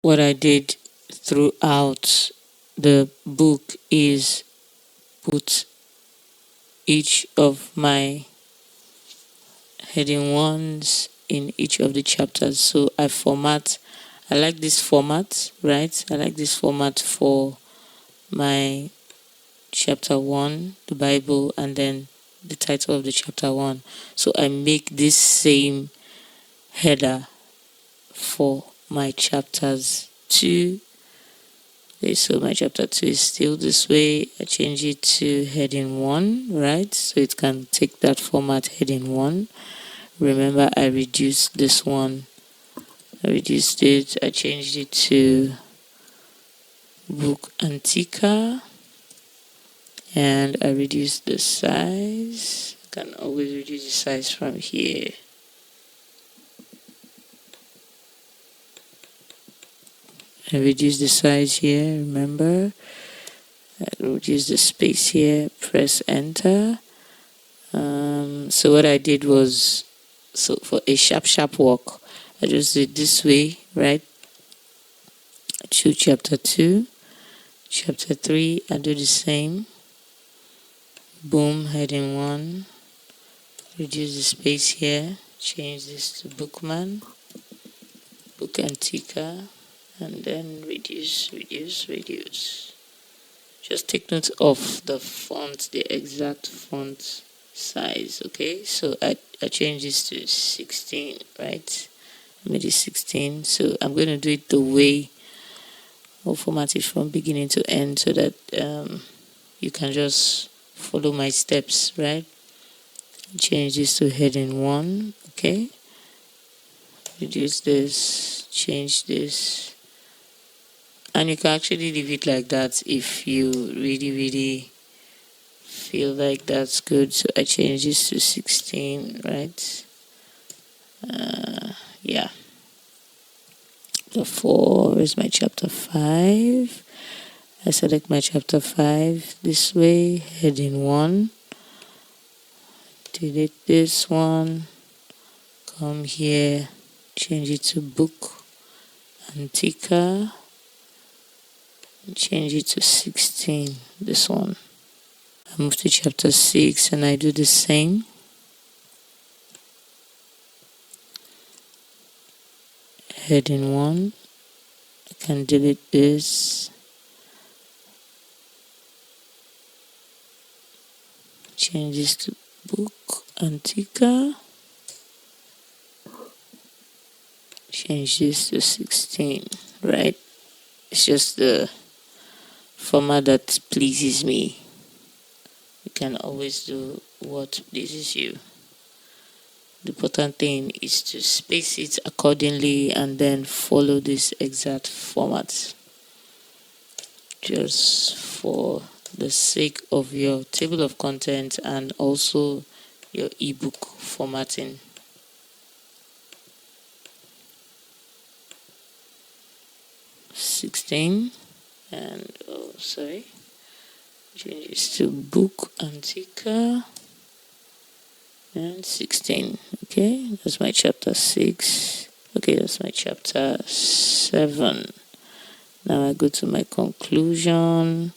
what I did throughout the book is put each of my heading ones in each of the chapters. So I like this format, right? I like this format for my chapter 1, the Bible, and then the title of the chapter 1. So I make this same header for my chapters 2. Okay, so my chapter 2 is still this way. I change it to heading 1, right? So it can take that format, heading 1. Remember, I reduced this one. I reduced it. I changed it to Book Antica. And I reduced the size. I can always reduce the size from here. I reduce the size here, remember. I reduce the space here, press enter. So what I did was, so for a sharp walk, I just did this way, right? To chapter 2, chapter 3, I do the same. Boom, heading 1, reduce the space here, change this to Bookman, Book Antica, and then reduce. Just take note of the font, the exact font size, okay? So I changed this to 16, right? I made it 16. So I'm going to do it the way I'll format it from beginning to end so that you can just follow my steps, right? Change this to heading 1, okay? Reduce this, change this. And you can actually leave it like that if you really feel like that's good. So I change this to 16, right? Yeah. Therefore, where's my chapter 5? I select my chapter 5 this way, heading 1. Delete this one. Come here, change it to Book Antica. Change it to 16, this one. I move to chapter 6 and I do the same. Heading 1, I can delete this. Change this to Book Antica. Change this to 16, right? It's just the format that pleases me. You can always do what pleases you. The important thing is to space it accordingly and then follow this exact format. Just for the sake of your table of content and also your ebook formatting. (16) and change this to Book Antica and 16. Okay, that's my chapter 6. Okay, that's my chapter 7. Now I go to my conclusion,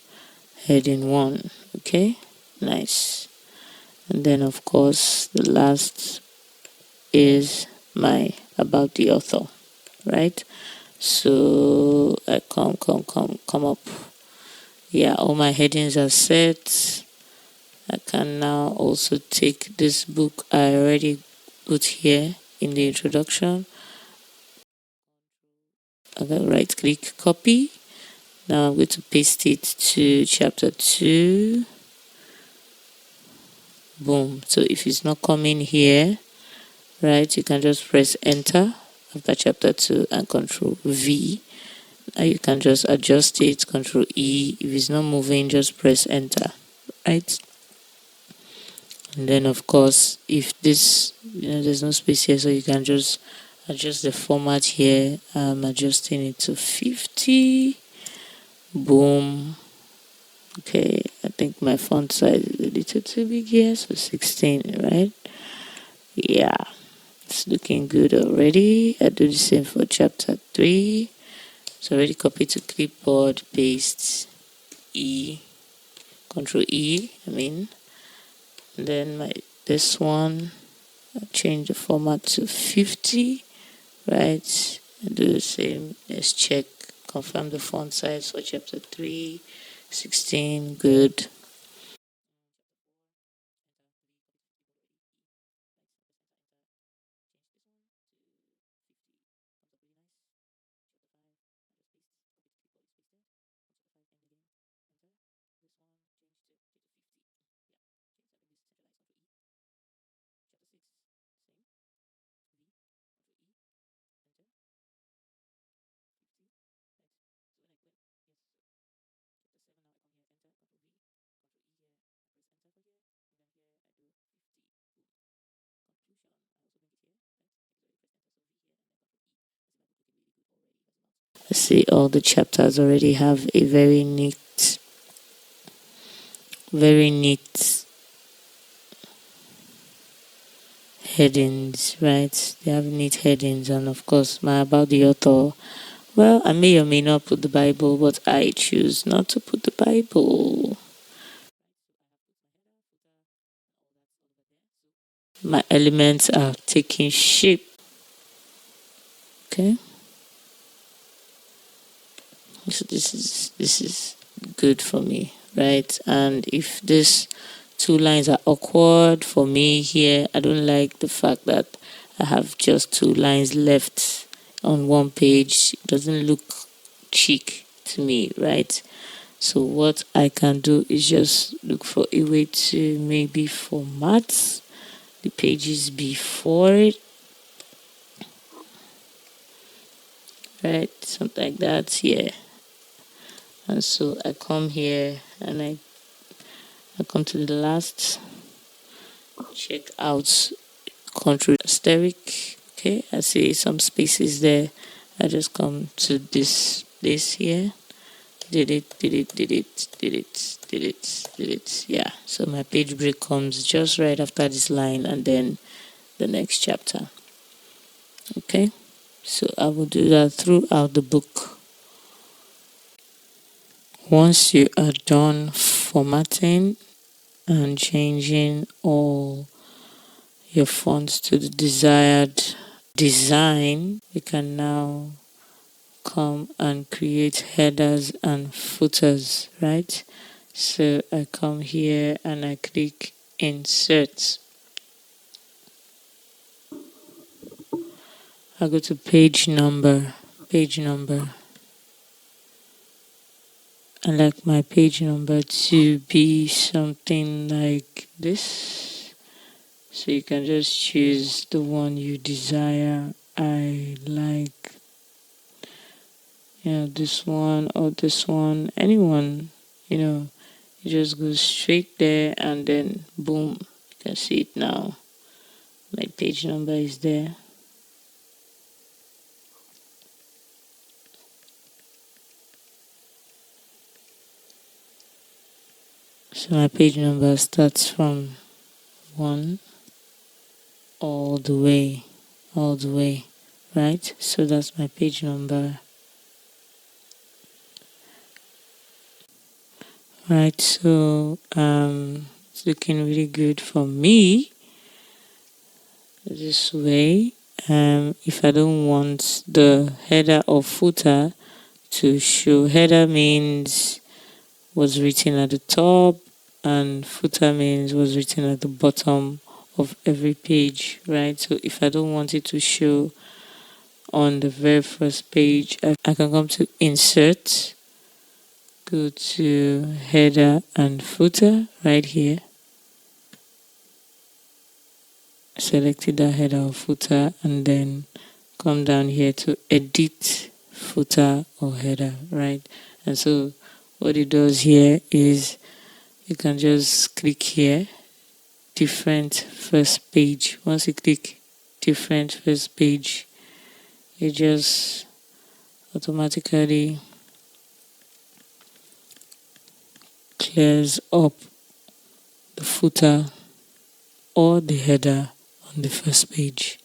heading 1. Okay, nice. And then of course the last is my about the author, right? So I come up. Yeah, all my headings are set. I can now also take this book I already put here in the introduction. I'm going to right click, copy. Now I'm going to paste it to chapter 2. Boom. So if it's not coming here, right, you can just press enter after chapter 2 and Control V. Now you can just adjust it, Control E. If it's not moving, just press enter, right? And then of course, if this, there's no space here, so you can just adjust the format here. I'm adjusting it to 50. Boom. Okay, I think my font size is a little too big here, so 16, right? Yeah, it's looking good already. I do the same for chapter 3. So already copy to clipboard, paste, Control E, and then this one, I'll change the format to 50, right? And do the same. Let's check, confirm the font size for chapter 3, 16, good. See, all the chapters already have a very neat headings, right? They have neat headings, and of course my about the author. Well, I may or may not put the Bible, but I choose not to put the Bible. My elements are taking shape. Okay, so this is good for me, right? And if this two lines are awkward for me here, I don't like the fact that I have just two lines left on one page. It doesn't look chic to me, right? So what I can do is just look for a way to maybe format the pages before it, right? Something like that, yeah. And so I come here and I come to the last, check out control asterisk. Okay, I see some spaces there. I just come to this here, delete, yeah. So my page break comes just right after this line and then the next chapter. Okay, so I will do that throughout the book. Once you are done formatting and changing all your fonts to the desired design, you can now come and create headers and footers, right? So I come here and I click insert. I go to page number. I like my page number to be something like this. So you can just choose the one you desire. I like, this one or this one, anyone, you just go straight there and then boom, you can see it now. My page number is there. So my page number starts from 1 all the way, right? So that's my page number. Right, so it's looking really good for me this way. If I don't want the header or footer to show, header means what's written at the top and footer means what's written at the bottom of every page, right? So if I don't want it to show on the very first page, I can come to insert, go to header and footer right here, selected that header or footer, and then come down here to edit footer or header, right? And so what it does here is you can just click here, different first page. Once you click different first page, it just automatically clears up the footer or the header on the first page.